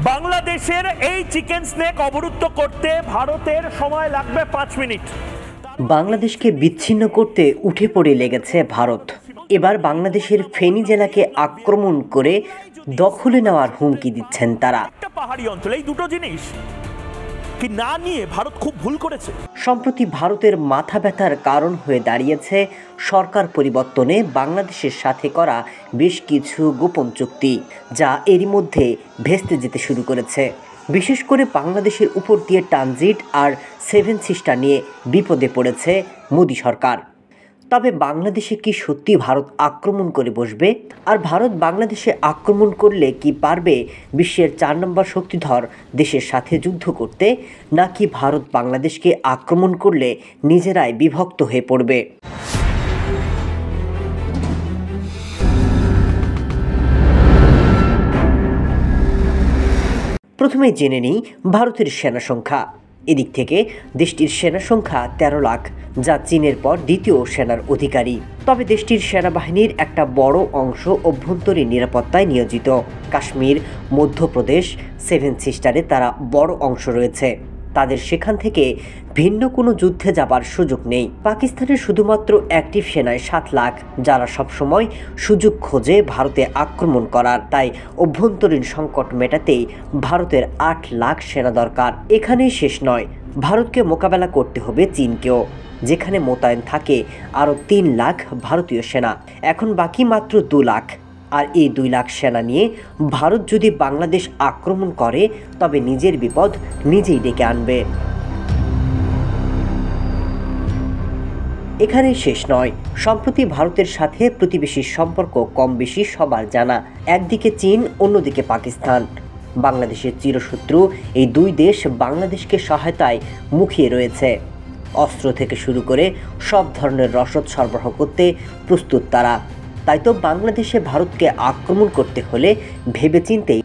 বাংলাদেশের এই chicken snake অবরুদ্ধ করতে ভারতের সময় লাগবে 5 মিনিট। বাংলাদেশকে বিচ্ছিন্ন করতে উঠে পড়ে লেগেছে ভারত। এবার বাংলাদেশের ফেনী জেলাকে আক্রমণ করে দখলে নেওয়ার হুমকি দিচ্ছেন তারা। একটা পাহাড়ি অঞ্চল, এই দুটো জিনিস কি না নিয়ে ভারত খুব ভুল করেছে। সম্প্রতি ভারতের মাথা ব্যথার কারণ হয়ে দাঁড়িয়েছে সরকার পরিবর্তনে বাংলাদেশের সাথে করা বেশ কিছু গোপন চুক্তি, যা এরই মধ্যে ভেস্তে যেতে শুরু করেছে। বিশেষ করে বাংলাদেশের উপর দিয়ে ট্রানজিট আর 7 সিস্টার নিয়ে বিপদে পড়েছে মোদি সরকার। তবে বাংলাদেশে কি সত্যি ভারত আক্রমণ করে বসবে? আর ভারত বাংলাদেশে আক্রমণ করলে কি পারবে বিশ্বের 4 নম্বর শক্তিধর দেশের সাথে যুদ্ধ করতে, নাকি ভারত বাংলাদেশকে আক্রমণ করলে নিজেরাই বিভক্ত হয়ে পড়বে? প্রথমে জেনে নিই ভারতের সেনা সংখ্যা। এদিক থেকে দেশটির সেনা সংখ্যা 13 লাখ, যা চীনের পর দ্বিতীয় সেনার অধিকারী। তবে দেশটির সেনাবাহিনীর একটা বড় অংশ অভ্যন্তরীণ নিরাপত্তায় নিয়োজিত। কাশ্মীর, মধ্যপ্রদেশ, 7 সিস্টারে তারা বড় অংশ রয়েছে। তাদের সেখান থেকে ভিন্ন কোনো যুদ্ধে যাবার সুযোগ নেই। পাকিস্তানের শুধুমাত্র অ্যাক্টিভ সেনায় 7 লাখ, যারা সবসময় সুযোগ খোঁজে ভারতে আক্রমণ করার। তাই অভ্যন্তরীণ সংকট মেটাতেই ভারতের 8 লাখ সেনা দরকার। এখানেই শেষ নয়, ভারতকে মোকাবেলা করতে হবে চীনকেও, যেখানে মোতায়েন থাকে আরও 3 লাখ ভারতীয় সেনা। এখন বাকি মাত্র 2 লাখ। আর এই 2 লাখ সেনা নিয়ে ভারত যদি বাংলাদেশ আক্রমণ করে, তবে নিজের বিপদ নিজেই ডেকে আনবে। এখানে শেষ নয়, সম্প্রতি ভারতের সাথে প্রতিবেশীর সম্পর্ক কম বেশি সবার জানা। একদিকে চীন, অন্যদিকে পাকিস্তান। বাংলাদেশের চিরশত্রু এই দুই দেশ বাংলাদেশকে সহায়তায় মুখিয়ে রয়েছে। অস্ত্র থেকে শুরু করে সব ধরনের রসদ সরবরাহ করতে প্রস্তুত তারা। তাই তো বাংলাদেশে ভারতকে আক্রমণ করতে হলে ভেবেচিন্তেই